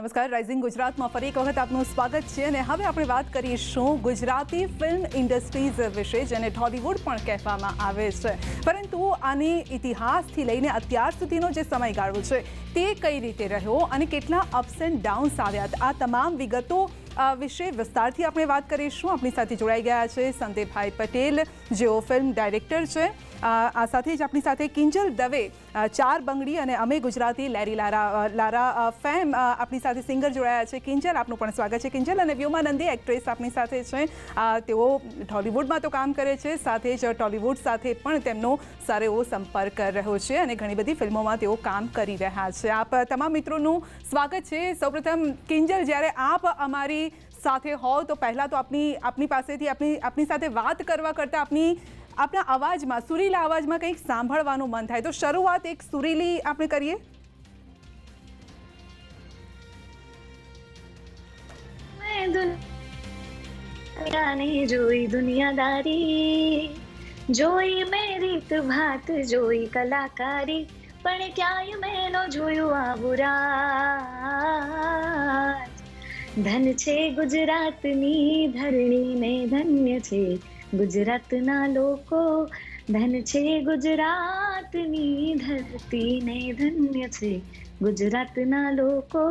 નમસ્કાર, રાઇઝિંગ ગુજરાતમાં ફરી એક વખત આપનું સ્વાગત છે અને હવે આપણે વાત કરીશું ગુજરાતી ફિલ્મ ઇન્ડસ્ટ્રીઝ વિશે, જેને ઢોલિવૂડ પણ કહેવામાં આવે છે. પરંતુ આની ઇતિહાસથી લઈને અત્યાર સુધીનો જે સમયગાળો છે તે કઈ રીતે રહ્યો અને કેટલા અપ્સ એન્ડ ડાઉન્સ આવ્યા, આ તમામ વિગતો વિશે વિસ્તારથી આપણે વાત કરીશું. આપણી સાથે જોડાઈ ગયા છે સંદીપભાઈ પટેલ, જેઓ ફિલ્મ ડાયરેક્ટર છે. આ સાથે જ આપણી સાથે કિંજલ દવે, ચાર બંગડી અને અમે ગુજરાતી, લેરી લારા ફેમ આપણી સાથે સિંગર જોડાયા છે. કિંજલ, આપનું પણ સ્વાગત છે. કિંજલ અને વ્યોમાનંદી એક્ટ્રેસ આપણી સાથે છે. તેઓ ઢોલિવૂડમાં તો કામ કરે છે, સાથે જ ટોલિવૂડ સાથે પણ તેમનો સારો એવો સંપર્ક રહ્યો છે અને ઘણી બધી ફિલ્મોમાં તેઓ કામ કરી રહ્યા છે. આપ તમામ મિત્રોનું સ્વાગત છે. સૌપ્રથમ કિંજલ, જ્યારે આપ અમારી સાથે હોવ તો પહેલાં તો આપની પાસેથી આપની સાથે વાત કરવા કરતાં આપણા અવાજમાં, સુરીલા અવાજમાં કંઈક સાંભળવાનું મન થાય, તો શરૂઆત એક સુરીલી આપણે કરીએ. જોઈ દુનિયાદારી, જોઈ મેં રીત ભાત, જોઈ કલાકારી, પણ ક્યાંય મેં ન જોયું આવું રાત. ધન છે ગુજરાતની ધરણી ને ધન્ય છે ગુજરાતના લોકો, ધન છે ગુજરાતની ધરતી ને ધન્ય છે ગુજરાતના લોકો.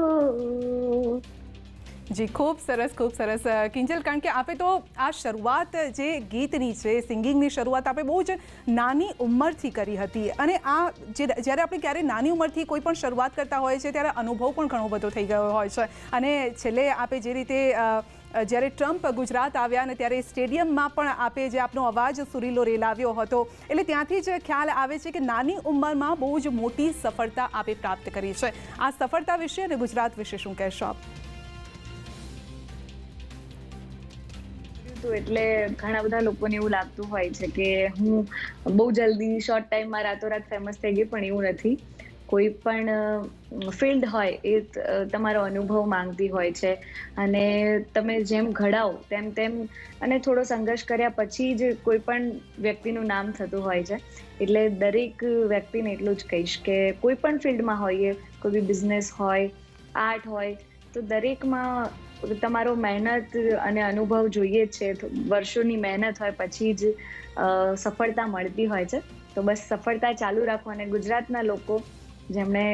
જી, ખૂબ સરસ, ખૂબ સરસ કિંજલ. કારણ કે આપે તો આ શરૂઆત જે ગીતની છે, સિંગિંગની શરૂઆત આપણે બહુ જ નાની ઉંમરથી કરી હતી અને જ્યારે આપણે ક્યારે નાની ઉંમરથી કોઈ પણ શરૂઆત કરતા હોય છે ત્યારે અનુભવ પણ ઘણો બધો થઈ ગયો હોય છે. અને છેલ્લે આપે જે રીતે જ્યારે ટ્રમ્પ ગુજરાત આવ્યા અને ત્યારે સ્ટેડિયમમાં પણ આપે જે આપનો અવાજ સુરીલો રેલાવ્યો હતો, એટલે ત્યાંથી જ ખ્યાલ આવે છે કે નાની ઉંમરમાં બહુ જ મોટી સફળતા આપે પ્રાપ્ત કરી છે. આ સફળતા વિશે અને ગુજરાત વિશે શું કહેશો આપ? એટલે ઘણા બધા લોકોને એવું લાગતું હોય છે કે હું બહુ જલ્દી શોર્ટ ટાઈમમાં રાતોરાત ફેમસ થઈ ગઈ, પણ એવું નથી. કોઈ પણ ફિલ્ડ હોય એ તમારો અનુભવ માંગતી હોય છે અને તમે જેમ ઘડાવો તેમ અને થોડો સંઘર્ષ કર્યા પછી જ કોઈ પણ વ્યક્તિનું નામ થતું હોય છે. એટલે દરેક વ્યક્તિને એટલું જ કહીશ કે કોઈ પણ ફિલ્ડમાં હોઈએ, કોઈ બી બિઝનેસ હોય, આર્ટ હોય, તો દરેકમાં તમારો મહેનત અને અનુભવ જોઈએ જ છે. વર્ષોની મહેનત હોય પછી જ સફળતા મળતી હોય છે. તો બસ સફળતા ચાલુ રાખો અને ગુજરાતના લોકો, જેમણે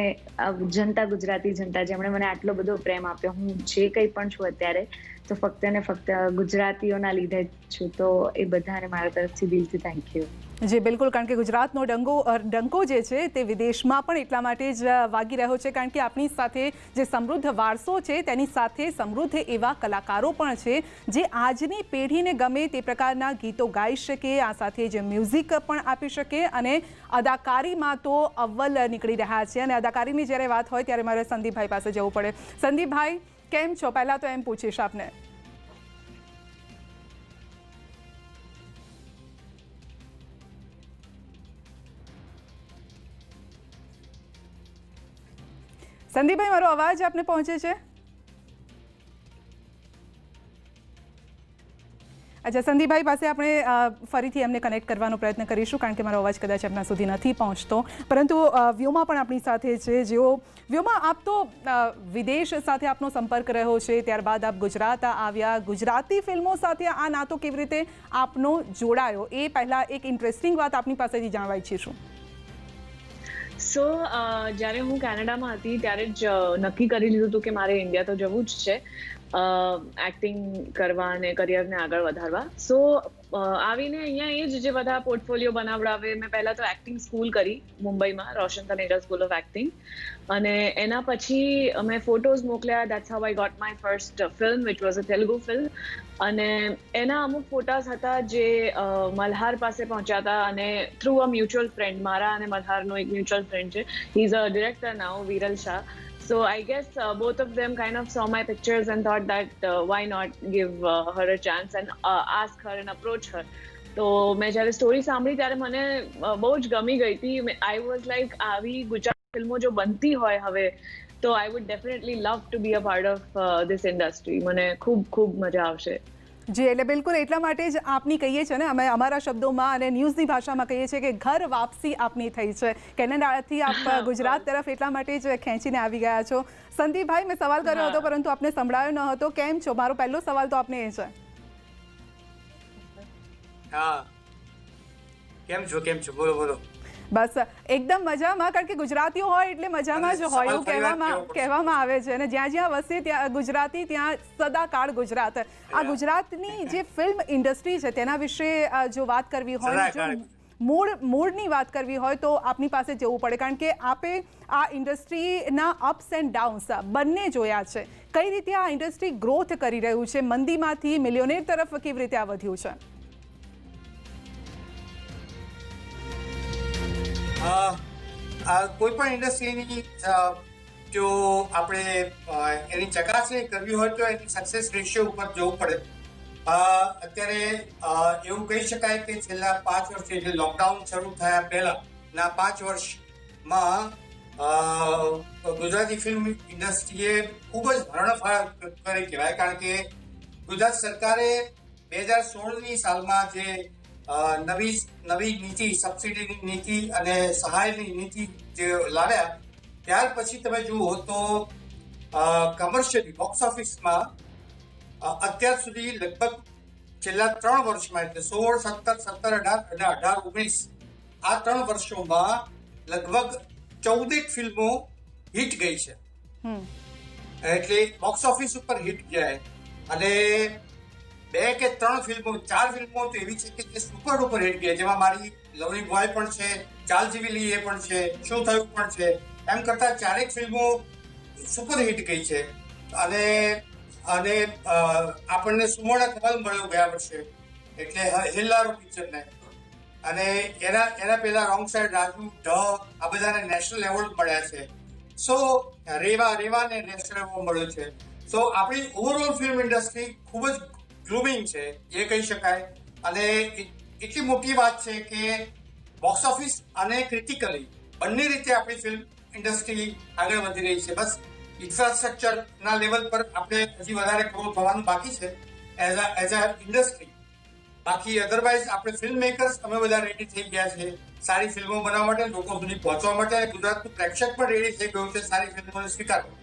જનતા, ગુજરાતી જનતા, જેમણે મને આટલો બધો પ્રેમ આપ્યો, હું જે કંઈ પણ છું અત્યારે, તો ફક્ત ને ફક્ત ગુજરાતીઓના લીધે જ છું. તો એ બધાને મારા તરફથી દિલથી થેન્ક યુ. જી બિલકુલ, કારણ કે ગુજરાતનો ડંકો જે છે તે વિદેશમાં પણ એટલા માટે જ વાગી રહ્યો છે, કારણ કે આપણી સાથે જે સમૃદ્ધ વારસો છે તેની સાથે સમૃદ્ધ એવા કલાકારો પણ છે જે આજની પેઢીને ગમે તે પ્રકારના ગીતો ગાઈ શકે, આ સાથે જે મ્યુઝિક પણ આપી શકે અને અદાકારીમાં તો અવ્વલ નીકળી રહ્યા છે. અને અદાકારીની જ્યારે વાત હોય ત્યારે મારે સંદીપભાઈ પાસે જવું પડે. સંદીપભાઈ, કેમ છો? પહેલાં તો એમ પૂછીશ આપને. સંદીપભાઈ, મારો અવાજ આપને પહોંચે છે? અચ્છા, સંદીપભાઈ પાસે આપણે ફરીથી એમને કનેક્ટ કરવાનો પ્રયત્ન કરીશું, કારણ કે મારો અવાજ કદાચ એમના સુધી નથી પહોંચતો. પરંતુ વ્યોમા પણ આપણી સાથે છે, જેઓ વ્યોમા, આપ તો વિદેશ સાથે આપનો સંપર્ક રહ્યો છે, ત્યારબાદ આપ ગુજરાત આવ્યા. ગુજરાતી ફિલ્મો સાથે આ નાતો કેવી રીતે આપનો જોડાયો, એ પહેલાં એક ઇન્ટરેસ્ટિંગ વાત આપની પાસેથી જાણવા ઈચ્છીશું. સો જ્યારે હું કેનેડામાં હતી ત્યારે જ નક્કી કરી લીધું હતું કે મારે ઇન્ડિયા તો જવું જ છે એક્ટિંગ કરવા અને કરિયરને આગળ વધારવા. સો આવીને અહીંયા એ જ જે બધા પોર્ટફોલિયો બનાવડાવે, મેં પહેલાં તો એક્ટિંગ સ્કૂલ કરી મુંબઈમાં, Roshan Taneja school of acting. અને એના પછી મેં ફોટોઝ મોકલ્યા. That's how I got my first film, which was a Telugu film. અને એના અમુક ફોટાસ હતા જે મલ્હાર પાસે પહોંચ્યા હતા, અને થ્રુ અ મ્યુચ્યુઅલ ફ્રેન્ડ, મારા અને મલ્હારનો એક મ્યુચ્યુઅલ ફ્રેન્ડ છે, he is a director now, Viral Shah. So I guess both of them kind of saw my pictures and thought that why not give her a chance and ask her and approach her. તો મેં જ્યારે story સાંભળી ત્યારે મને બહુ જ ગમી ગઈ હતી. આઈ વોઝ લાઈક, આવી ગુજરાતી ફિલ્મો જો બનતી હોય હવે, તો I would definitely love to be a part of this industry. મને ખૂબ ખૂબ મજા આવશે. જી, એટલે બિલકુલ એટલા માટે જ આપની કહીએ છીએ ને અમે અમારા શબ્દોમાં અને ન્યૂઝની ભાષામાં કહીએ છીએ કે ઘર વાપસી આપની થઈ છે. કેનેડાથી આપ ગુજરાત તરફ એટલા માટે જ ખેંચીને આવી ગયા છો. સંદીપભાઈ, મેં સવાલ કર્યો હતો પરંતુ આપને સંભળાયો ન હતો. કેમ છો? મારો પહેલો સવાલ તો આપને એ છે. હા, કેમ છો? બોલો બોલો. બસ એકદમ મજામાં, કારણ કે ગુજરાતીઓ હોય એટલે મજામાં જ હોય એવું કહેવામાં આવે છે. અને જ્યાં જ્યાં વસે ત્યાં ગુજરાતી, ત્યાં સદાકાળ ગુજરાત. આ ગુજરાતની જે ફિલ્મ ઇન્ડસ્ટ્રી છે તેના વિશે જો વાત કરવી હોય, જો મૂળની વાત કરવી હોય તો આપની પાસે જવું પડે, કારણ કે આપે આ ઇન્ડસ્ટ્રીના અપ્સ એન્ડ ડાઉન્સ બંને જોયા છે. કઈ રીતે આ ઇન્ડસ્ટ્રી ગ્રોથ કરી રહ્યું છે, મંદીમાંથી મિલિયોનેર તરફ કેવી રીતે આ વધ્યું છે? કોઈ પણ ઇન્ડસ્ટ્રીની જો આપણે એની ચકાસણી કરવી હોય તો એની સક્સેસ રેશિયો ઉપર જવું પડે. અત્યારે એવું કહી શકાય કે છેલ્લા 5 વર્ષથી, જે લોકડાઉન શરૂ થયા પહેલાના 5 વર્ષમાં ગુજરાતી ફિલ્મ ઇન્ડસ્ટ્રીએ ખૂબ જ હરણફાળ કરી કહેવાય. કારણ કે ગુજરાત સરકારે 2016ની સાલમાં જે નવી નીતિ, સબસિડીની નીતિ અને સહાયની નીતિ જે લાવ્યા, ત્યાર પછી તમે જુઓ તો કમર્શિયલી બોક્સ ઓફિસમાં અત્યાર સુધી લગભગ છેલ્લા 3 વર્ષમાં, એટલે 16, 17, 17, 18 અને 18, 19 આ 3 વર્ષોમાં લગભગ 14 ફિલ્મો હિટ ગઈ છે. એટલે બોક્સ ઓફિસ ઉપર હિટ ગયા. અને 2 કે 3 ફિલ્મો, 4 ફિલ્મો તો એવી છે કે જે સુપર ડુપર હિટ ગઈ, જેમાં મારી લવલી બોય પણ છે, ચાલ જીવી લઈએ પણ છે, શું થયું પણ છે. એમ કરતા 4 ફિલ્મો સુપર હિટ ગઈ છે. અને આપણને સુવર્ણ કમલ મળ્યો ગયા વર્ષે, એટલે હેલ્લારો પિક્ચરને. અને એના પહેલા રોંગ સાઈડ, રાજુ, ઢ, આ બધાને નેશનલ એવોર્ડ મળ્યા છે. સો રેવાને નેશનલ એવોર્ડ મળ્યો છે. સો આપણી ઓવરઓલ ફિલ્મ ઇન્ડસ્ટ્રી ખૂબ જ ગ્લુમિંગ છે એ કહી શકાય. અને એટલી મોટી વાત છે કે બોક્સ ઓફિસ અને ક્રિટિકલી બંને રીતે આપણી ફિલ્મ ઇન્ડસ્ટ્રી આગળ વધી રહી છે. બસ ઇન્ફ્રાસ્ટ્રક્ચરના લેવલ પર આપણે હજી વધારે ગ્રો થવાનું બાકી છે એઝ અ ઇન્ડસ્ટ્રી. બાકી અધરવાઇઝ આપણે ફિલ્મ મેકર્સ અમે બધા રેડી થઈ ગયા છે સારી ફિલ્મો બનાવવા માટે, લોકો સુધી પહોંચવા માટે. અને ગુજરાતનું પ્રેક્ષક પણ રેડી થઈ ગયું છે સારી ફિલ્મોને સ્વીકારવા.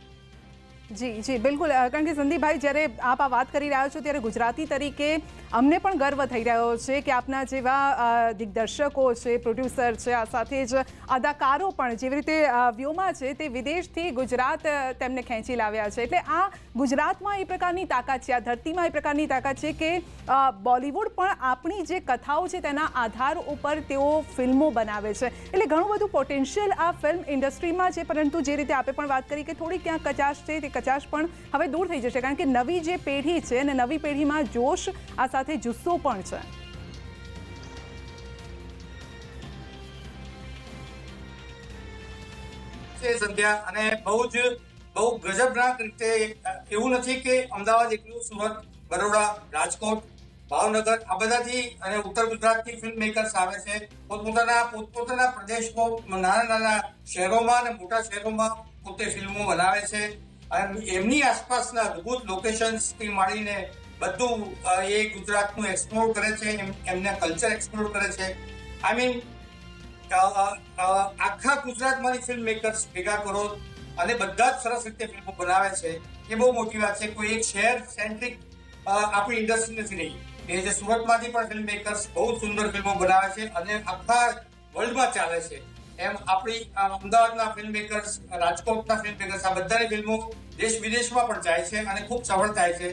જી, બિલકુલ. કારણ કે સંદીપભાઈ, જ્યારે આપ આ વાત કરી રહ્યા છો ત્યારે ગુજરાતી તરીકે અમને પણ ગર્વ થઈ રહ્યો છે કે આપના જેવા દિગ્દર્શકો છે, પ્રોડ્યુસર છે, આ સાથે જ અદાકારો પણ જેવી રીતે વ્યોમાં છે તે વિદેશથી ગુજરાત તેમને ખેંચી લાવ્યા છે. એટલે આ ગુજરાતમાં એ પ્રકારની તાકાત છે, આ ધરતીમાં એ પ્રકારની તાકાત છે કે બોલિવૂડ પણ આપણી જે કથાઓ છે તેના આધાર ઉપર તેઓ ફિલ્મો બનાવે છે. એટલે ઘણું બધું પોટેન્શિયલ આ ફિલ્મ ઇન્ડસ્ટ્રીમાં છે. પરંતુ જે રીતે આપે પણ વાત કરી કે થોડી ક્યાંક કચાશ છે, તે કચાશ પણ હવે દૂર થઈ જશે, કારણ કે નવી જે પેઢી છે અને નવી પેઢીમાં જોશ, આ સાથે જુસ્સો પણ છે. સંધ્યા, અને બહુ ગજબનાક રીતે એવું નથી કે અમદાવાદ એકલું, સુરત, બરોડા, રાજકોટ, ભાવનગર આ બધાથી અને ઉત્તર ગુજરાતથી ફિલ્મ મેકર્સ આવે છે. પોતપોતાના પ્રદેશમાં, નાના શહેરોમાં અને મોટા શહેરોમાં પોતે ફિલ્મો બનાવે છે. અને એમની આસપાસના અદભુત લોકેશન્સથી માંડીને બધું એ ગુજરાતનું એક્સપ્લોર કરે છે, એમના કલ્ચર એક્સપ્લોર કરે છે. આઈ મીન આખા ગુજરાતમાંથી ફિલ્મ મેકર્સ ભેગા કરો અને બધા જ સરસ રીતે ફિલ્મો બનાવે છે. એ બહુ મોટી વાત છે. કોઈ એક શહેર સેન્ટ્રિક આપણી ઇન્ડસ્ટ્રી નથી રહી. એ જે સુરતમાંથી પણ ફિલ્મ મેકર્સ બહુ સુંદર ફિલ્મો બનાવે છે અને આખા વર્લ્ડમાં ચાલે છે. એમ આપણી અમદાવાદના ફિલ્મ મેકર્સ, રાજકોટના ફિલ્મ મેકર્સ, આ બધાની ફિલ્મો દેશ વિદેશમાં પણ જાય છે અને ખૂબ સફળ થાય છે.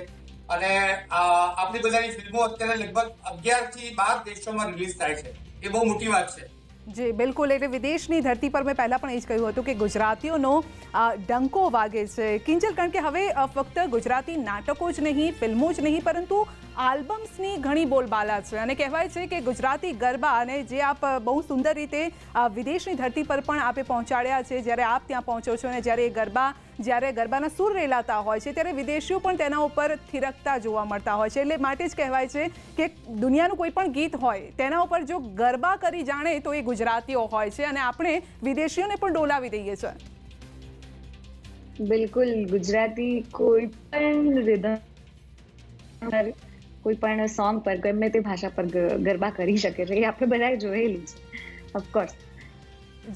અને આપણી બધાની ફિલ્મો અત્યારે લગભગ 11 થી 12 દેશોમાં રિલીઝ થાય છે. એ બહુ મોટી વાત છે. જી, બિલકુલ. એટલે વિદેશની ધરતી પર મેં પહેલાં પણ એ જ કહ્યું હતું કે ગુજરાતીઓનો ડંકો વાગે છે કિંજલ, કારણ કે હવે ફક્ત ગુજરાતી નાટકો જ નહીં, ફિલ્મો જ નહીં, પરંતુ આલ્બમ્સની ઘણી બોલબાલા છે. અને કહેવાય છે કે ગુજરાતી ગરબા, અને જે આપ બહુ સુંદર રીતે વિદેશની ધરતી પર પણ આપે પહોંચાડ્યા છે, જ્યારે આપ ત્યાં પહોંચો છો અને જ્યારે ગરબાના સૂર રેલાતા હોય છે ત્યારે વિદેશીઓ પણ તેના ઉપર થિરકતા જોવા મળતા હોય છે. એટલે માટે જ કહેવાય છે કે દુનિયાનું કોઈ પણ ગીત હોય તેના ઉપર જો ગરબા કરી જાણે તો એ ગુજરાતીઓ હોય છે, અને આપણે વિદેશીઓને પણ ડોલાવી દઈએ છીએ. બિલકુલ. ગુજરાતી કોઈ પણ રિધમ કોઈ પણ સોંગ પર ગમે તે ભાષા પર ગરબા કરી શકે છે. એ આપણે બધાએ જોયેલું છે ઓફકોર્સ.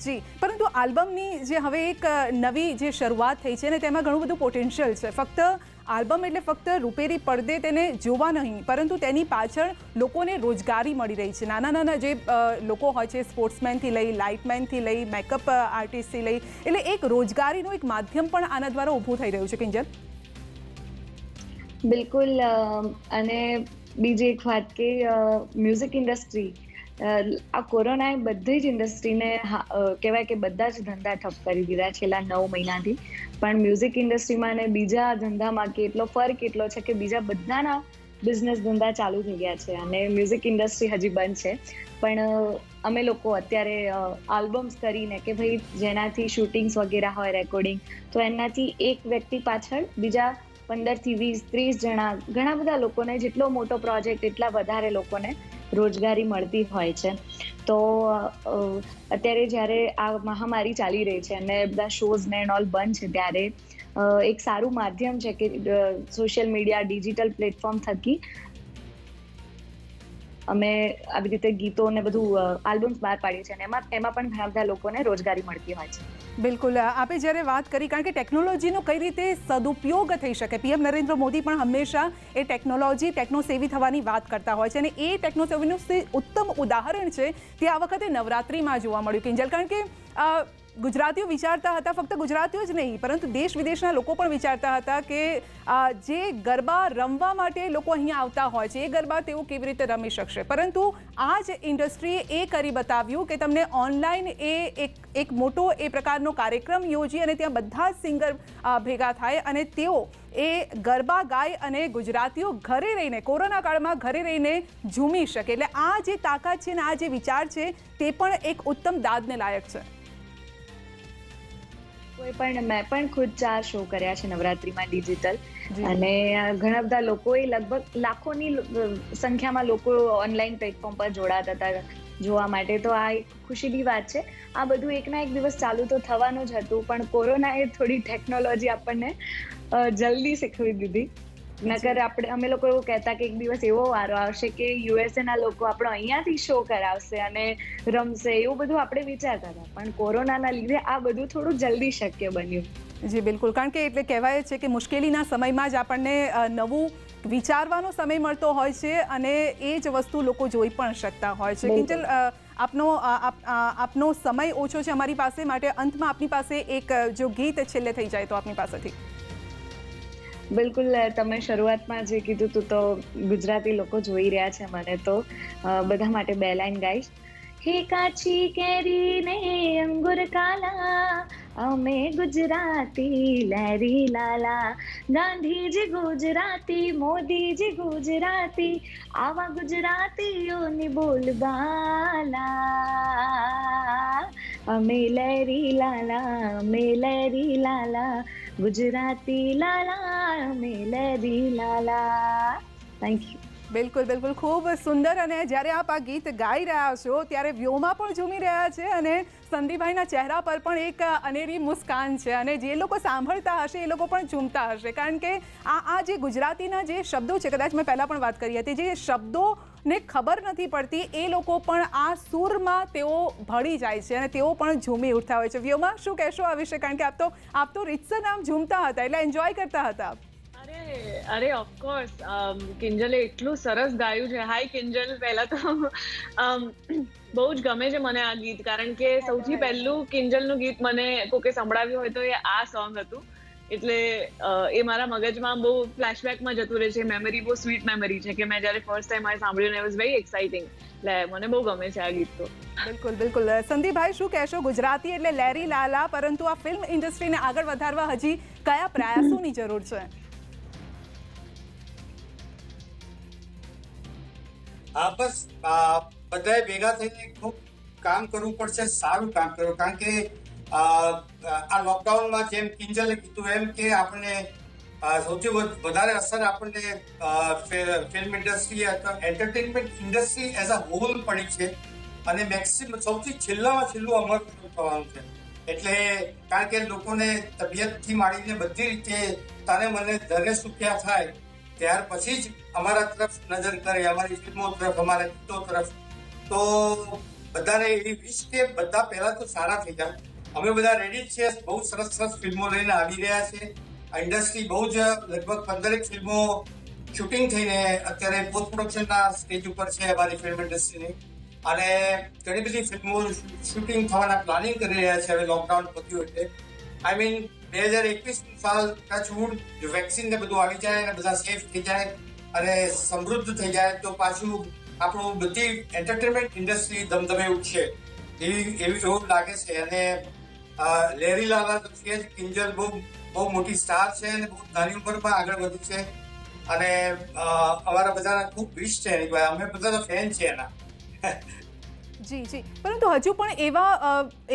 જી, પરંતુ આલ્બમની જે હવે એક નવી જે શરૂઆત થઈ છે ને તેમાં ઘણું બધું પોટેન્શિયલ છે. ફક્ત આલ્બમ એટલે ફક્ત રૂપેરી પડદે તેને જોવા નહીં, પરંતુ તેની પાછળ લોકોને રોજગારી મળી રહી છે. નાના નાના જે લોકો હોય છે, સ્પોર્ટ્સમેનથી લઈ, લાઇટમેનથી લઈ, મેકઅપ આર્ટિસ્ટથી લઈ, એટલે એક રોજગારીનું એક માધ્યમ પણ આના દ્વારા ઊભું થઈ રહ્યું છે. કિંજલ, બિલકુલ. અને બીજી એક વાત કે મ્યુઝિક ઇન્ડસ્ટ્રી, આ કોરોનાએ બધી જ ઇન્ડસ્ટ્રીને કહેવાય કે બધા જ ધંધા ઠપ કરી દીધા છેલ્લા 9 મહિનાથી. પણ મ્યુઝિક ઇન્ડસ્ટ્રીમાં અને બીજા ધંધામાં કેટલો ફરક એટલો છે કે બીજા બધાના બિઝનેસ ધંધા ચાલુ થઈ ગયા છે અને મ્યુઝિક ઇન્ડસ્ટ્રી હજી બંધ છે. પણ અમે લોકો અત્યારે આલ્બમ્સ કરીને કે ભાઈ જેનાથી શૂટિંગ્સ વગેરે હોય, રેકોર્ડિંગ, તો એનાથી એક વ્યક્તિ પાછળ બીજા 15 થી 20, 30 જણા, ઘણા બધા લોકોને, જેટલો મોટો પ્રોજેક્ટ એટલા વધારે લોકોને રોજગારી મળતી હોય છે. તો અત્યારે જ્યારે આ મહામારી ચાલી રહી છે અને બધા શોઝ ને ઓલ બંધ છે, ત્યારે એક સારું માધ્યમ છે કે સોશિયલ મીડિયા, ડિજિટલ પ્લેટફોર્મ થકી અમે આવી રીતે ગીતો ને બધું આલ્બમ્સ બહાર પાડીએ છીએ અને એમાં પણ ઘણા બધા લોકોને રોજગારી મળતી હોય છે. બિલકુલ. આપણે જ્યારે વાત કરી, કારણ કે ટેકનોલોજીનો કઈ રીતે સદુપયોગ થઈ શકે, પીએમ નરેન્દ્ર મોદી પણ હંમેશા એ ટેકનોસેવી થવાની વાત કરતા હોય છે અને એ ટેકનોસેવીનું ઉત્તમ ઉદાહરણ છે તે આ વખતે નવરાત્રિમાં જોવા મળ્યું. કિંજલ, કારણ કે ગુજરાતીઓ વિચારતા હતા, ફક્ત ગુજરાતીઓ જ નહીં પરંતુ દેશ વિદેશના લોકો પણ વિચારતા હતા કે જે ગરબા રમવા માટે લોકો અહીંયા આવતા હોય છે એ ગરબા તેઓ કેવી રીતે રમી શકશે. પરંતુ આ જ ઇન્ડસ્ટ્રીએ એ કરી બતાવ્યું કે તમને ઓનલાઈન એક મોટો એ પ્રકારનો કાર્યક્રમ યોજી અને ત્યાં બધા જ સિંગર ભેગા થાય અને તેઓ એ ગરબા ગાય અને ગુજરાતીઓ ઘરે રહીને, કોરોના કાળમાં ઘરે રહીને ઝૂમી શકે. એટલે આ જે તાકાત છે ને આ જે વિચાર છે તે પણ એક ઉત્તમ દાદને લાયક છે. મેં પણ ખુદ 4 શો કર્યા છે નવરાત્રીમાં ડિજિટલ, અને ઘણા બધા લોકોએ, લગભગ લાખોની સંખ્યામાં લોકો ઓનલાઈન પ્લેટફોર્મ પર જોડાતા હતા જોવા માટે. તો આ એક ખુશીની વાત છે. આ બધું એકના એક દિવસ ચાલુ તો થવાનું જ હતું, પણ કોરોનાએ થોડી ટેકનોલોજી આપણને જલ્દી શીખવી દીધી. નકર અમે લોકો એવું કહેતા કે એક દિવસ એવો વારો આવશે કે યુએસએ ના લોકો આપણો અહીંયાથી શો કરાવશે અને રમશે, એવું બધું આપણે વિચારતા હતા. પણ કોરોનાના લીધે આ બધું થોડું જલ્દી શક્ય બન્યું. જી બિલકુલ, કારણ કે એટલે કહેવાય છે કે મુશ્કેલીના સમયમાં જ આપણને નવું વિચારવાનો સમય મળતો હોય છે અને એ જ વસ્તુ લોકો જોઈ પણ શકતા હોય છે. કિંજલ, આપનો સમય ઓછો છે અમારી પાસે, માટે અંતમાં આપની પાસે એક જો ગીત છેલ્લે થઈ જાય તો આપની પાસેથી. બિલકુલ. તમે શરૂઆતમાં જે કીધું હતું તો ગુજરાતી લોકો જોઈ રહ્યા છે મને, તો બધા માટે 2 લાઈન ગાઈશ. હે કાચી કેરી ને અંગુર કાલા, અમે ગુજરાતી લહેરી લાલા, ગાંધીજી ગુજરાતી, મોદીજી ગુજરાતી, આવા ગુજરાતીઓની બોલબાલા, અમે લહેરી લાલા, અમે લહેરી લાલા, ગુજરાતી લાલા, અમે લહેરી લાલા. Thank you. બિલકુલ બિલકુલ, ખૂબ સુંદર. અને જ્યારે આપ આ ગીત ગાઈ રહ્યા છો ત્યારે વ્યોમા પણ ઝૂમી રહ્યા છે અને સંદીપભાઈના ચહેરા પર પણ એક અનેરી મુસ્કાન છે અને જે લોકો સાંભળતા હશે એ લોકો પણ ઝૂમતા હશે, કારણ કે આ જે ગુજરાતીના જે શબ્દો છે, કદાચ મેં પહેલાં પણ વાત કરી હતી, જે શબ્દોને ખબર નથી પડતી એ લોકો પણ આ સૂરમાં તેઓ ભળી જાય છે અને તેઓ પણ ઝૂમી ઉઠતા હોય છે. વ્યોમા, શું કહેશો આ વિશે? કારણ કે આપ તો રીતસર આમ ઝૂમતા હતા, એટલે એન્જોય કરતા હતા. અરે ઓફકોર્સ, કિંજલે એટલું સરસ ગાયું છે. હાય કિંજલ, પહેલા તો બહુ જ ગમે છે મને આ ગીત, કારણ કે સૌથી પહેલું કિંજલનું ગીત મને કોકે સંભળાવ્યું હોય તો એ આ સોંગ હતું. એટલે એ મારા મગજમાં બહુ ફ્લેશબેકમાં જતું રહે છે. મેમરી બહુ સ્વીટ મેમરી છે કે મેં જ્યારે ફર્સ્ટ ટાઈમ આ સાંભળ્યું, ઇટ વોઝ વેરી એક્સાઇટિંગ. એટલે મને બહુ ગમે છે આ ગીત. તો બિલકુલ બિલકુલ. સંદીપભાઈ, શું કહેશો? ગુજરાતી એટલે લહેરી લાલા, પરંતુ આ ફિલ્મ ઇન્ડસ્ટ્રીને આગળ વધારવા હજી કયા પ્રયાસોની જરૂર છે? બસ બધાએ ભેગા થઈને ખૂબ કામ કરવું પડશે, સારું કામ કરવું. કારણ કે આ લોકડાઉનમાં જેમ કિંજલે કીધું એમ કે આપણને સૌથી વધારે અસર આપણને ફિલ્મ ઇન્ડસ્ટ્રી અથવા entertainment industry as a whole પડી છે અને મેક્સિમમ સૌથી છેલ્લામાં છેલ્લું અમર થવાનું છે. એટલે કારણ કે લોકોને તબિયતથી માંડીને બધી રીતે તને મને ધરે સુખ્યા થાય ત્યાર પછી જ અમારા તરફ નજર કરે, અમારી ફિલ્મો તરફ, અમારા ગીતો તરફ. તો બધાને એવી વિશ કે બધા પહેલા તો સારા થઈ જાય. અમે બધા રેડી જ છીએ, બહુ સરસ સરસ ફિલ્મો લઈને આવી રહ્યા છે. ઇન્ડસ્ટ્રી બહુ જ લગભગ 15 ફિલ્મો શૂટિંગ થઈને અત્યારે પોસ્ટ પ્રોડક્શનના સ્ટેજ ઉપર છે અમારી ફિલ્મ ઇન્ડસ્ટ્રીની. અને ઘણી બધી ફિલ્મો શૂટિંગ થવાના પ્લાનિંગ કરી રહ્યા છે હવે લોકડાઉન પત્યું એટલે. આઈ મીન 2021 સાલ ટચવુડ જો વેક્સિન ને બધું આવી જાય અને બધા સેફ થઈ જાય અને સમૃદ્ધ થઈ જાય તો પાછું આપણું બધી એન્ટરટેનમેન્ટ ઇન્ડસ્ટ્રી ધમધમે ઉઠશે એવું લાગે છે. અને લેરી લાલા તો છે જ, કિંજલ બહુ મોટી સ્ટાર છે અને બહુ નાની ઉંમરમાં આગળ વધી છે. અને અમારા બધાના ખૂબ વિશ છે એની ભાઈ, અમે બધા તો ફેન છે એના. જી જી, પરંતુ હજુ પણ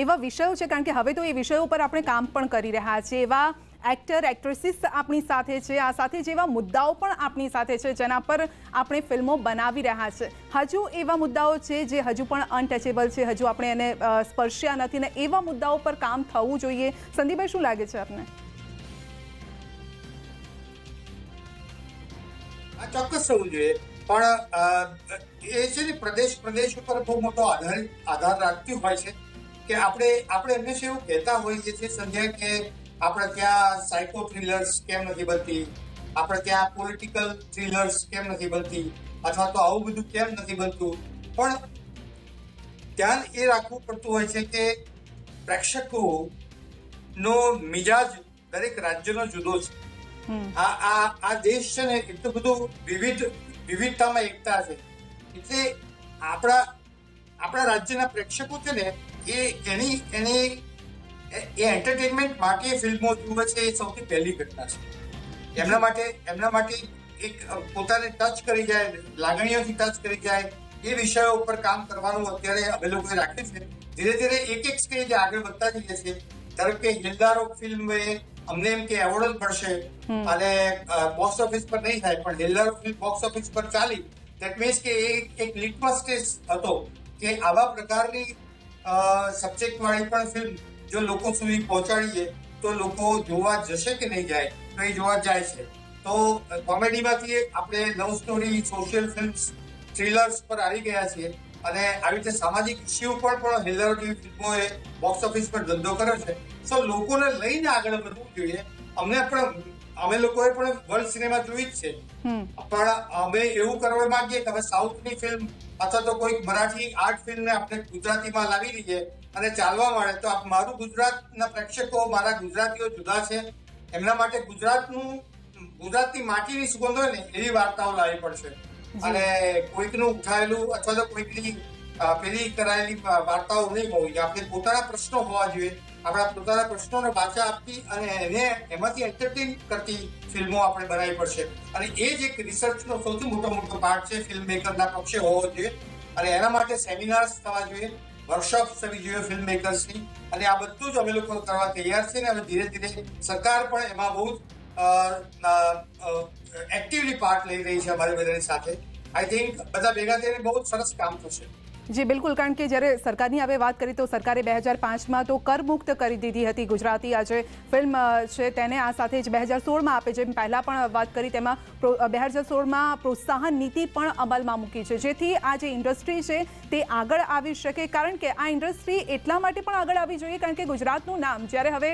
એવા વિષયો છે, કારણ કે હવે તો એ વિષયો પર આપણે કામ પણ કરી રહ્યા છીએ. એવા એક્ટર એક્ટ્રેસીસ આપણી સાથે છે, આ સાથે જેવા મુદ્દાઓ પણ આપણી સાથે છે જેના પર આપણે ફિલ્મો બનાવી રહ્યા છે. હજુ એવા મુદ્દાઓ છે જે હજુ પણ અનટચેબલ છે, હજુ આપણે એને સ્પર્શ્યા નથી, ને એવા મુદ્દાઓ પર કામ થવું જોઈએ. સંદીપભાઈ, શું લાગે છે આપને? ચોક્કસ થવું જોઈએ, પણ એ છે ને પ્રદેશ ઉપર બહુ મોટો આધાર રાખતી હોય છે કે આપણે હંમેશા એવું કહેતા હોઈએ છીએ સંધ્યા કે આપણે ત્યાં સાયકો થ્રિલર્સ કેમ નથી બનતી, આપણે ત્યાં પોલિટિકલ થ્રિલર્સ કેમ નથી બનતી, અથવા તો આવું બધું કેમ નથી બનતું. પણ ધ્યાન એ રાખવું પડતું હોય છે કે પ્રેક્ષકોનો મિજાજ દરેક રાજ્યનો જુદો છે. આ દેશ છે ને એટલું બધું વિવિધતામાં એકતા છે, એટલે આપણા રાજ્યના પ્રેક્ષકો છે ને એ એન્ટરટેનમેન્ટ માટે ફિલ્મો જુએ છે એ સૌથી પહેલી ઘટના છે. એમના માટે એક પોતાને ટચ કરી જાય, લાગણીઓથી ટચ કરી જાય એ વિષયો ઉપર કામ કરવાનું અત્યારે અમે લોકોએ રાખ્યું છે. ધીરે ધીરે એક સ્ટેજ આગળ વધતા જઈએ છીએ. ધારો કે હિલ્લારો ફિલ્મ અમને એમ કે એવોર્ડ મળશે અને બોક્સ ઓફિસ પર નહીં થાય, પણ હિલ્લારો ફિલ્મ બોક્સ ઓફિસ પર ચાલી. દેટ મીન્સ કે એક લિટમસ ટેસ્ટ હતો કે આવા પ્રકારની સબ્જેક્ટ વાળી પણ ફિલ્મ જો લોકો સુધી પહોંચાડીએ તો લોકો જોવા જશે કે નહીં જાય, તો એ જોવા જાય છે. તો કોમેડીમાંથી આપણે લવ સ્ટોરી, સોશિયલ ફિલ્મ્સ, થ્રિલર્સ પર આવી ગયા છીએ અને આવી રીતે સામાજિક ઇસ્યુ પર પણ હિલ્લારો જેવી ફિલ્મોએ બોક્સ ઓફિસ પર ધંધો કર્યો છે. સો લોકોને લઈને આગળ વધવું જોઈએ. અમે લોકોએ પણ વર્લ્ડ સિનેમા જોઈ જ છે, પણ અમે એવું કરવા માંગીએ કે હવે સાઉથની ફિલ્મ અથવા તો કોઈ મરાઠી આર્ટ ફિલ્મને આપણે ગુજરાતીમાં લાવી દઈએ અને ચાલવા મળે. તો મારું ગુજરાતના પ્રેક્ષકો, મારા ગુજરાતીઓ જુદા છે, એમના માટે ગુજરાતની માટીની સુગંધ હોય ને એવી વાર્તાઓ લાવવી પડશે. અને કોઈકનું ઉઠાયેલું અથવા તો કોઈકની પેલી કરાયેલી વાર્તાઓ નહીં હોવી. આપણે પોતાના પ્રશ્નો હોવા જોઈએ, આપણા પોતાના પ્રશ્નોને વાચા આપતી અને એમાંથી એન્ટરટેન કરતી ફિલ્મો આપણે બનાવવી પડશે. અને એ જ એક રિસર્ચનો સૌથી મોટો પાર્ટ છે ફિલ્મ મેકરના પક્ષે હોવો જોઈએ. અને એના માટે સેમિનાર્સ થવા જોઈએ, વર્કશોપ થવી જોઈએ ફિલ્મ મેકર્સની. અને આ બધું જ અમે લોકો કરવા તૈયાર છે. ને હવે ધીરે ધીરે સરકાર પણ એમાં બહુ એક્ટિવલી પાર્ટ લઈ રહી છે અમારી બધાની સાથે. આઈ થિંક બધા ભેગા થઈને બહુ સરસ કામ થશે. જી બિલકુલ, કારણ કે જ્યારે સરકારની હવે વાત કરી તો સરકારે 2005માં તો કરમુક્ત કરી દીધી હતી ગુજરાતી આ જે ફિલ્મ છે તેને. આ સાથે જ 2016માં આપે જેમ પહેલાં પણ વાત કરી તેમાં 2016માં પ્રોત્સાહન નીતિ પણ અમલમાં મૂકી છે, જેથી આ જે ઇન્ડસ્ટ્રી છે તે આગળ આવી શકે. કારણ કે આ ઇન્ડસ્ટ્રી એટલા માટે પણ આગળ આવી જોઈએ કારણ કે ગુજરાતનું નામ જ્યારે હવે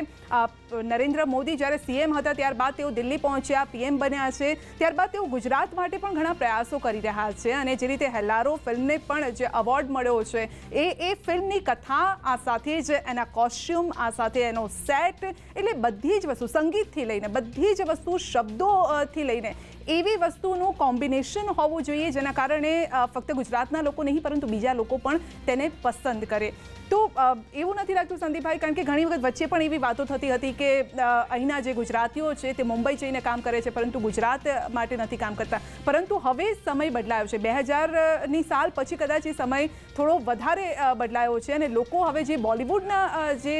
નરેન્દ્ર મોદી જ્યારે CM હતા ત્યારબાદ તેઓ દિલ્હી પહોંચ્યા, PM બન્યા છે, ત્યારબાદ તેઓ ગુજરાત માટે પણ ઘણા પ્રયાસો કરી રહ્યા છે. અને જે રીતે હેલ્લારો ફિલ્મને પણ જે અવોર્ડ મળ્યો છે એ ફિલ્મની કથા, આ સાથે જ એના કોસ્ચ્યુમ, આ સાથે એનો સેટ, એટલે બધી જ વસ્તુ, સંગીતથી લઈને બધી જ વસ્તુ, શબ્દોથી લઈને એવી વસ્તુનું કોમ્બિનેશન હોવું જોઈએ જેના કારણે ફક્ત ગુજરાતના લોકો નહીં પરંતુ બીજા લોકો પણ તેને પસંદ કરે. તો એવું નથી લાગતું સંદીપભાઈ, કારણ કે ઘણી વખત વચ્ચે પણ એવી વાતો થતી હતી કે અહીંના જે ગુજરાતીઓ છે તે મુંબઈ જઈને કામ કરે છે પરંતુ ગુજરાત માટે નથી કામ કરતા. પરંતુ હવે સમય બદલાયો છે, 2000ની સાલ પછી કદાચ એ સમય થોડો વધારે બદલાયો છે અને લોકો હવે જે બોલિવૂડના જે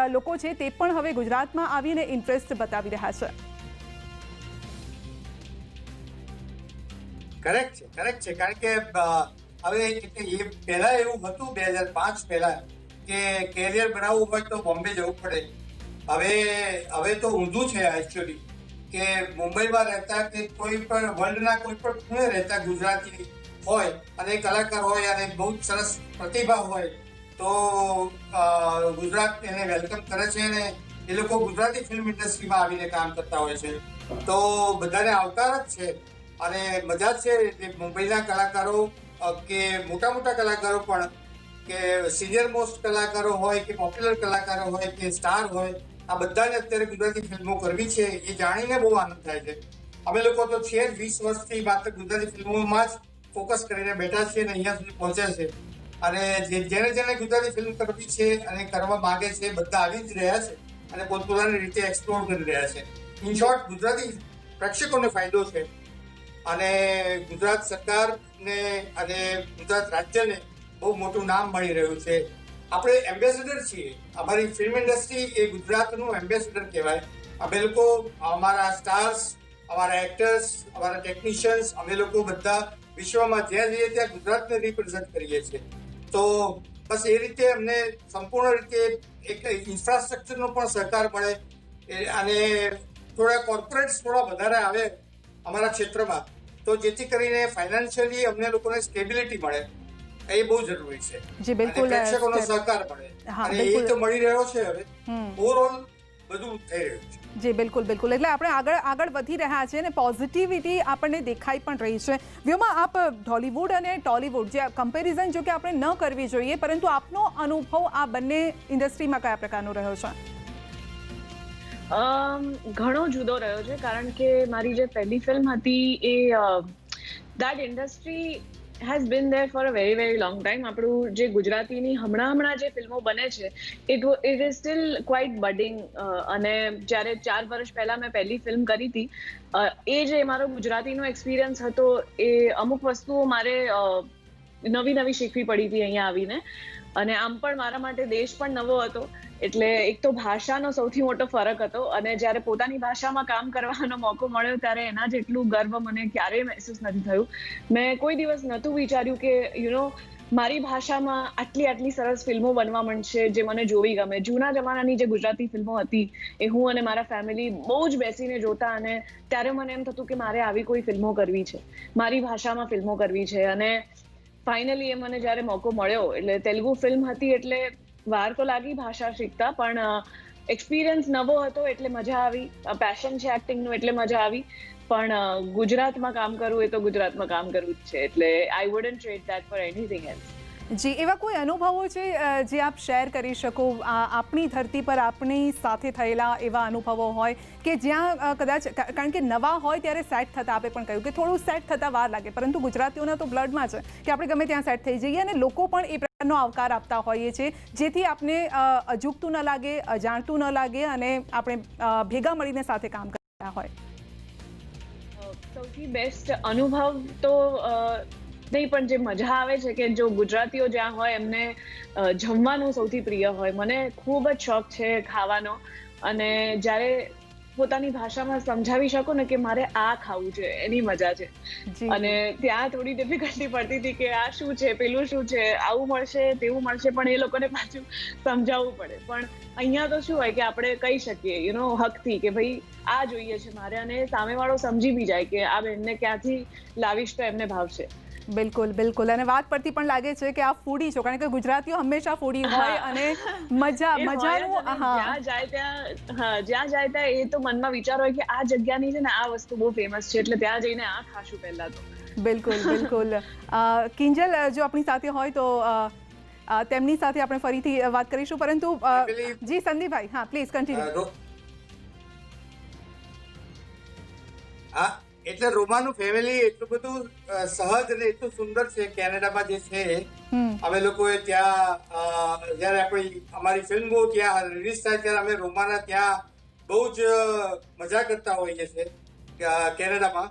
લોકો છે તે પણ હવે ગુજરાતમાં આવીને ઇન્ટરેસ્ટ બતાવી રહ્યા છે. કરેક્ટ છે કારણ કે હવે એ પહેલા એવું હતું 2005 પહેલા કે કેરિયર બનાવવું હોય તો બોમ્બે જવું પડે. હવે તો ઊંધું છે એકચ્યુઅલી કે મુંબઈમાં રહેતા કે કોઈ પણ વર્લ્ડના કોઈ પણ ખૂણે રહેતા ગુજરાતી હોય અને કલાકાર હોય અને બહુ સરસ પ્રતિભા હોય તો ગુજરાત એને વેલકમ કરે છે અને એ લોકો ગુજરાતી ફિલ્મ ઇન્ડસ્ટ્રીમાં આવીને કામ કરતા હોય છે. તો બધાને આવકાર જ છે અને મજા છે. મુંબઈના કલાકારો કે મોટા મોટા કલાકારો પણ કે સિનિયર મોસ્ટ કલાકારો હોય કે પોપ્યુલર કલાકારો હોય કે સ્ટાર હોય, આ બધાને અત્યારે ગુજરાતી ફિલ્મો કરવી છે એ જાણીને બહુ આનંદ થાય છે. અમે લોકો તો છે 20 વર્ષથી માત્ર ગુજરાતી ફિલ્મોમાં જ ફોકસ કરીને બેઠા છીએ અને અહીંયા સુધી પહોંચ્યા છે. અને જેને જેને ગુજરાતી ફિલ્મ કરવી છે અને કરવા માંગે છે બધા આવી જ રહ્યા છે અને પોતપોતાની રીતે એક્સપ્લોર કરી રહ્યા છે. ઇન શોર્ટ, ગુજરાતી પ્રેક્ષકોને ફાયદો છે અને ગુજરાત સરકારને અને ગુજરાત રાજ્યને બહુ મોટું નામ મળી રહ્યું છે. આપણે એમ્બેસેડર છીએ. અમારી ફિલ્મ ઇન્ડસ્ટ્રી એ ગુજરાતનું એમ્બેસેડર કહેવાય. અમે લોકો, અમારા સ્ટાર્સ, અમારા એક્ટર્સ, અમારા ટેકનિશિયન્સ, અમે લોકો બધા વિશ્વમાં જ્યાં જઈએ ત્યાં ગુજરાતને રિપ્રેઝન્ટ કરીએ છીએ. તો બસ એ રીતે અમને સંપૂર્ણ રીતે એક ઇન્ફ્રાસ્ટ્રક્ચરનો પણ સહકાર મળે અને થોડા કોર્પોરેટ્સ થોડા વધારે આવે અમારા ક્ષેત્રમાં, તો જેથી કરીને ફાઇનાન્શિયલી અમને લોકોને સ્ટેબિલિટી મળે, એ બહુ જરૂરી છે. જી બિલકુલ, પ્રેક્ષકોનો સહકાર મળે અને એ તો મળી રહ્યો છે. હવે ઓવરઓલ બધું થઈ રહ્યું છે. જી બિલકુલ બિલકુલ. એટલે આપણે આગળ વધી રહ્યા છીએ અને પોઝિટિવિટી આપણને દેખાઈ પણ રહી છે. વ્યોમા, આપ ઢોલિવૂડ અને ટોલિવૂડ, જે કમ્પેરિઝન જો કે આપણે ન કરવી જોઈએ, પરંતુ આપનો અનુભવ આ બંને ઇન્ડસ્ટ્રીમાં કયા પ્રકારનો રહ્યો છે? ઘણો જુદો રહ્યો છે, કારણ કે મારી જે પહેલી ફિલ્મ હતી એ that industry has been there for a very very long time. આપણું જે ગુજરાતીની હમણાં જે ફિલ્મો બને છે it is still quite budding. અને જ્યારે 4 વર્ષ પહેલા મેં પહેલી ફિલ્મ કરી હતી, એ જે મારો ગુજરાતીનો એક્સપિરિયન્સ હતો, એ અમુક વસ્તુઓ મારે નવી શીખવી પડી હતી અહીંયા આવીને. અને આમ પણ મારા માટે દેશ પણ નવો હતો, એટલે એક તો ભાષાનો સૌથી મોટો ફરક હતો. અને જ્યારે પોતાની ભાષામાં કામ કરવાનો મોકો મળ્યો ત્યારે એના જેટલું ગર્વ મને ક્યારેય મહેસૂસ નથી થયું. મેં કોઈ દિવસ નહોતું વિચાર્યું કે મારી ભાષામાં આટલી સરસ ફિલ્મો બનવા માંડશે જે મને જોવી ગમે. જૂના જમાનાની જે ગુજરાતી ફિલ્મો હતી એ હું અને મારા ફેમિલી બહુ જ બેસીને જોતા, અને ત્યારે મને એમ થતું કે મારે આવી કોઈ ફિલ્મો કરવી છે, મારી ભાષામાં ફિલ્મો કરવી છે. અને ફાઇનલી એ મને જ્યારે મોકો મળ્યો, એટલે તેલુગુ ફિલ્મ હતી એટલે વાર તો લાગી ભાષા શીખતા, પણ એક્સપિરિયન્સ નવો હતો એટલે મજા આવી. પેશન છે એક્ટિંગનું એટલે મજા આવી. પણ ગુજરાતમાં કામ કરવું એ તો ગુજરાતમાં કામ કરવું જ છે, એટલે I wouldn't trade that for anything else. જી, એવા કોઈ અનુભવો છે જે આપ શેર કરી શકો? આપણી ધરતી પર આપણી સાથે થયેલા એવા અનુભવો હોય કે જ્યાં કદાચ, કારણ કે નવા હોય ત્યારે સેટ થતા, આપે પણ કહ્યું કે થોડું સેટ થતા વાર લાગે, પરંતુ ગુજરાતીઓના તો બ્લડમાં છે કે આપણે ગમે ત્યાં સેટ થઈ જઈએ અને લોકો પણ એ પ્રકારનો આવકાર આપતા હોઈએ છીએ, જેથી આપને અજુગતું ન લાગે, અજાણતું ન લાગે અને આપણે ભેગા મળીને સાથે કામ કરતા હોય. સૌથી બેસ્ટ અનુભવ તો નહીં, પણ જે મજા આવે છે કે જો ગુજરાતીઓ જ્યાં હોય એમને જમવાનું સૌથી પ્રિય હોય. મને ખૂબ જ શોખ છે ખાવાનો, અને જ્યારે પોતાની ભાષામાં સમજાવી શકો ને કે મારે આ ખાવું છે, એની મજા છે. અને ત્યાં થોડી ડિફિકલ્ટી પડતી હતી કે આ શું છે, પેલું શું છે, આવું મળશે, તેવું મળશે, પણ એ લોકોને પાછું સમજાવવું પડે. પણ અહીંયા તો શું હોય કે આપણે કહી શકીએ હકથી કે ભાઈ આ જોઈએ છે મારે, અને સામેવાળો સમજી બી જાય કે આ બેનને ક્યાંથી લાવીશ તો એમને ભાવશે. બિલકુલ બિલકુલ. અને વાત પરથી પણ લાગે છે કે આ ફૂડી છો, કારણ કે ગુજરાતીઓ હંમેશા ફૂડી હોય અને મજાનું જ્યાં જાય ત્યાં એ તો મનમાં વિચાર હોય કે આ જગ્યાની છે ને આ વસ્તુ બહુ ફેમસ છે, એટલે ત્યાં જઈને આ ખાશું પહેલા તો. બિલકુલ બિલકુલ. કિંજલ જો આપણી સાથે હોય તો તેમની સાથે આપણે ફરીથી વાત કરીશું, પરંતુ જી સંદીપભાઈ, હા પ્લીઝ કન્ટિન્યુ. હા, એટલે રોમાનું ફેમિલી એટલું બધું સહજ અને એટલું સુંદર છે કેનેડામાં જે છે. અમે લોકોએ ત્યાં જયારે અમારી ફિલ્મો ત્યાં રિલીઝ થાય ત્યારે અમે રોમાના ત્યાં બહુ જ મજા કરતા હોઈએ છીએ કેનેડામાં.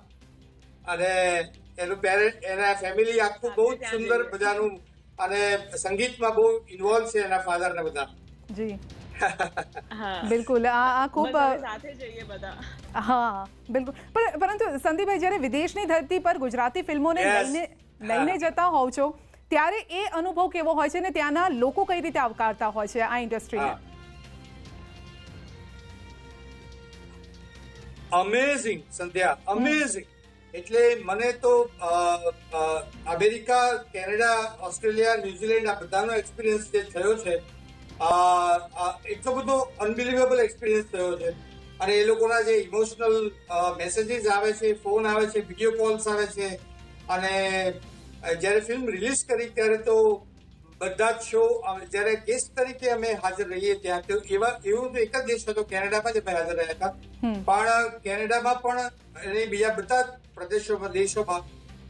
અને એના ફેમિલી આખું બહુ જ સુંદર મજાનું, અને સંગીતમાં બહુ ઇન્વોલ્વ છે એના ફાધર ને બધા. જી બિલકુલ. આ ખૂબ સાથે જઈએ બધા. હા બિલકુલ. પરંતુ સંદીપભાઈ, જ્યારે વિદેશની ધરતી પર ગુજરાતી ફિલ્મોને લઈને જતા હોવ છો, ત્યારે એ અનુભવ કેવો હોય છે ને ત્યાંના લોકો કઈ રીતે આવકારતા હોય છે આ ઇન્ડસ્ટ્રીને? અમેઝિંગ સંધ્યા, અમેઝિંગ. એટલે મને તો અમેરિકા, કેનેડા, ઓસ્ટ્રેલિયા, ન્યુઝીલેન્ડ આ બધાનો એક્સપિરિયન્સ જે થયો છે એટલો બધો અનબિલીવેબલ એક્સપિરિયન્સ થયો છે. અને એ લોકોના જે ઇમોશનલ મેસેજીસ આવે છે, ફોન આવે છે, વિડીયો કોલ્સ આવે છે. અને જ્યારે ફિલ્મ રિલીઝ કરી ત્યારે તો બધા જ શો, જ્યારે ગેસ્ટ તરીકે અમે હાજર રહીએ ત્યાં તો એવું તો એક જ દેશ હતો, કેનેડામાં જ અમે હાજર રહ્યા હતા. પણ કેનેડામાં પણ અને બીજા બધા પ્રદેશોમાં, દેશોમાં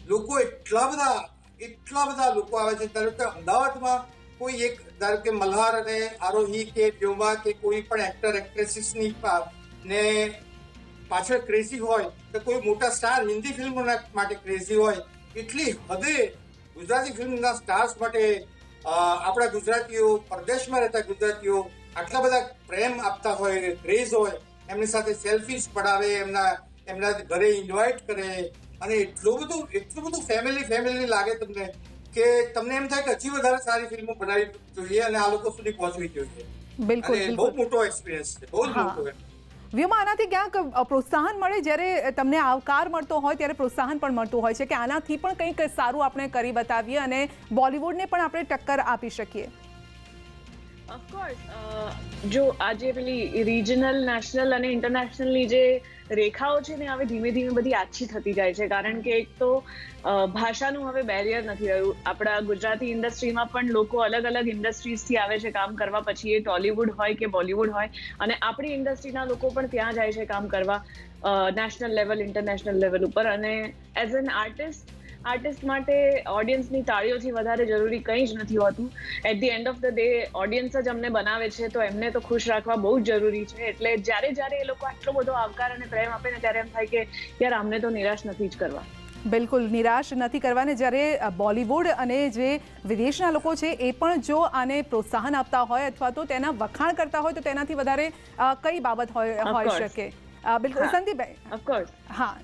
લોકો એટલા બધા લોકો આવે છે. ધારો કે અમદાવાદમાં કોઈ એક, ધારો કે મલ્હાર અને આરોહી કે વ્યોમા કે કોઈ પણ એક્ટર એક્ટ્રેસીસની ને પાછળ ક્રેઝી હોય તો કોઈ મોટા સ્ટાર હિન્દી ફિલ્મોના માટે ક્રેઝી હોય, એટલી હદે ગુજરાતી ફિલ્મના સ્ટાર્સ માટે આપણા ગુજરાતીઓ, પરદેશમાં રહેતા ગુજરાતીઓ આટલા બધા પ્રેમ આપતા હોય, ક્રેઝ હોય, એમની સાથે સેલ્ફીસ પડાવે, એમના ઘરે ઇન્વાઇટ કરે. અને એટલું બધું ફેમિલી લાગે તમને કે તમને એમ થાય કે હજી વધારે સારી ફિલ્મો બનાવવી જોઈએ અને આ લોકો સુધી પહોંચવી જોઈએ. બિલકુલ, બહુ મોટો એક્સપિરિયન્સ છે, બહુ જ મોટો. વ્યોમા, આનાથી ક્યાંક પ્રોત્સાહન મળે, જ્યારે તમને આવકાર મળતો હોય ત્યારે પ્રોત્સાહન પણ મળતું હોય છે કે આનાથી પણ કંઈક સારું આપણે કરી બતાવીએ અને બોલિવૂડને પણ આપણે ટક્કર આપી શકીએ. ઓફકોર્સ, જો આજે પેલી રિજનલ, નેશનલ અને ઇન્ટરનેશનલની જે રેખાઓ છે ને હવે ધીમે ધીમે બધી આછી થતી જાય છે. કારણ કે એક તો ભાષાનું હવે બેરિયર નથી રહ્યું. આપણા ગુજરાતી ઇન્ડસ્ટ્રીમાં પણ લોકો અલગ અલગ ઇન્ડસ્ટ્રીઝથી આવે છે કામ કરવા, પછી એ ટોલીવુડ હોય કે બોલિવૂડ હોય. અને આપણી ઇન્ડસ્ટ્રીના લોકો પણ ત્યાં જાય છે કામ કરવા, નેશનલ લેવલ, ઇન્ટરનેશનલ લેવલ ઉપર. અને એઝ એન આર્ટિસ્ટ માટે ઓડિયન્સની તાળીઓથી વધારે જરૂરી કંઈ જ નથી હોતું. At the end of the day audience જ અમને બનાવે છે, તો એમને તો ખુશ રાખવા બહુ જ જરૂરી છે. એટલે જ્યારે એ લોકો આટલો બધો આવકાર અને પ્રેમ આપે ને ત્યારે એમ થાય કે યાર અમને તો નિરાશ નથી જ કરવા. બિલકુલ નિરાશ નથી કરવાને. જ્યારે બોલિવૂડ અને જે વિદેશના લોકો છે એ પણ જો આને પ્રોત્સાહન આપતા હોય અથવા તો તેના વખાણ કરતા હોય તો તેનાથી વધારે કઈ બાબત હોઈ શકે. બિલકુલ સંદીપભાઈ, ઓફકોર્સ. હા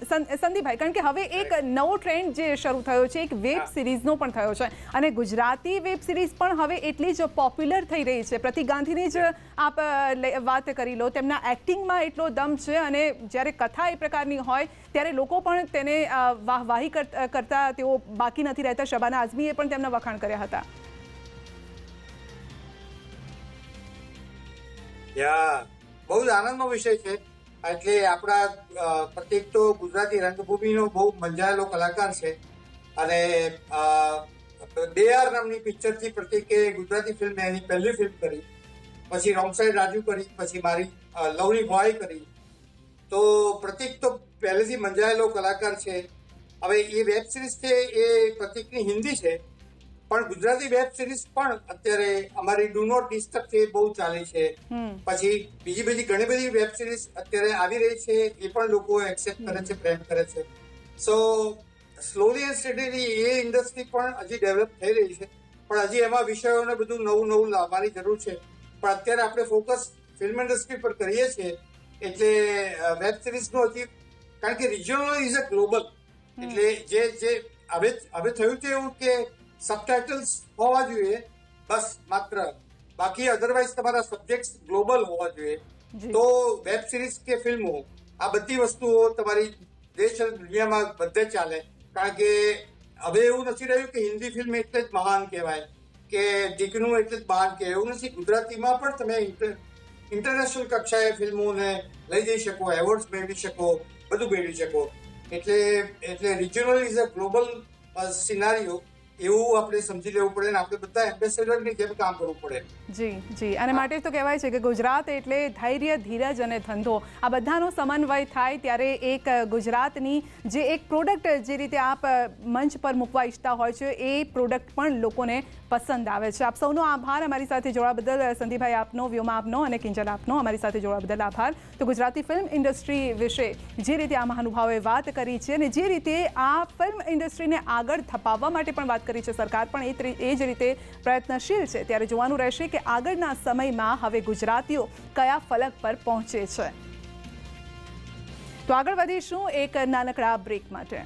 સંદીપભાઈ, કારણ કે હવે એક નવો ટ્રેન્ડ જે શરૂ થયો છે, એક વેબ સિરીઝનો પણ થયો છે અને ગુજરાતી વેબ સિરીઝ પણ હવે એટલી જ પોપ્યુલર થઈ રહી છે. પ્રતિક ગાંધીની જ આપ વાત કરી લો, તેમના એક્ટિંગમાં એટલો દમ છે અને જ્યારે કથા એ પ્રકારની હોય ત્યારે લોકો પણ તેને વાહવાહી કરતા તેઓ બાકી નથી રહેતા. શબાના આઝમીએ પણ તેમના વખાણ કર્યા હતા. બહુ જ આનંદનો વિષય છે. એટલે આપણા પ્રતિક તો ગુજરાતી રંગભૂમિનો બહુ મંજાયેલો કલાકાર છે. અને BR નામની પિક્ચરથી પ્રતિકે ગુજરાતી ફિલ્મ એની પહેલી ફિલ્મ કરી, પછી રોંગ સાઈડ રાજુ કરી, પછી મારી લવની બોય કરી. તો પ્રતિક તો પહેલેથી મંજાયેલો કલાકાર છે. હવે એ વેબ સિરીઝ છે એ પ્રતિકની હિન્દી છે, પણ ગુજરાતી વેબ સિરીઝ પણ અત્યારે અમારી ડુ નોટ ડિસ્ટર્બ છે, બહુ ચાલે છે. પછી બીજી ઘણી બધી વેબ સિરીઝ અત્યારે આવી રહી છે, એ પણ લોકો એક્સેપ્ટ કરે છે, પ્રેમ કરે છે. સો સ્લોલી એન્ડ સ્ટડીલી એ ઇન્ડસ્ટ્રી પણ હજી ડેવલપ થઈ રહી છે, પણ હજી એમાં વિષયોને બધું નવું લાવવાની જરૂર છે. પણ અત્યારે આપણે ફોકસ ફિલ્મ ઇન્ડસ્ટ્રી પર કરીએ છીએ. એટલે વેબ સિરીઝનો હજી, કારણ કે રિજનલ ઇઝ અ ગ્લોબલ. એટલે જે હવે થયું છે એવું કે સબટાઇટલ્સ હોવા જોઈએ બસ માત્ર, બાકી અધરવાઇઝ તમારા સબ્જેક્ટ ગ્લોબલ હોવા જોઈએ. તો વેબ સિરીઝ કે ફિલ્મો આ બધી વસ્તુઓ તમારી દેશ અને દુનિયામાં બધે ચાલે. કારણ કે હવે એવું નથી રહ્યું કે હિન્દી ફિલ્મ એટલે જ મહાન કહેવાય કે ડીકનું એટલે જ મહાન કહેવાય, એવું નથી. ગુજરાતીમાં પણ તમે ઇન્ટરનેશનલ કક્ષાએ ફિલ્મોને લઈ જઈ શકો, એવોર્ડ્સ મેળવી શકો, બધું મેળવી શકો. એટલે રિજનલ ઇઝ અ ગ્લોબલ સિનારીઓ, એવું આપણે સમજી લેવું પડે ને આપણે બધા એમ્બેસેડરની જેમ કામ કરવું પડે. જી. અને માટે તો કહેવાય છે કે ગુજરાત એટલે ધૈર્ય, ધીરજ અને ધંધો, આ બધાનો સમન્વય થાય ત્યારે એક ગુજરાતની જે એક પ્રોડક્ટ જે રીતે આપ મંચ પર મૂકવા ઈચ્છતા હોય છે એ પ્રોડક્ટ પણ લોકોને પસંદ આવે છે. આપ સૌનો આભાર અમારી સાથે જોડવા બદલ. સંદીપભાઈ આપનો, વ્યોમા આપનો અને કિંજલ આપનો અમારી સાથે જોડવા બદલ આભાર. તો ગુજરાતી ફિલ્મ ઇન્ડસ્ટ્રી વિશે જે રીતે આ મહાનુભાવોએ વાત કરી છે અને જે રીતે આ ફિલ્મ ઇન્ડસ્ટ્રીને આગળ ધપાવવા માટે પણ વાત કરી છે, સરકાર પણ એ જ રીતે પ્રયત્નશીલ છે. ત્યારે જોવાનું રહેશે કે આગળના સમયમાં હવે ગુજરાતીઓ કયા ફલક પર પહોંચે છે. તો આગળ વધીશું એક નાનકડા બ્રેક માટે.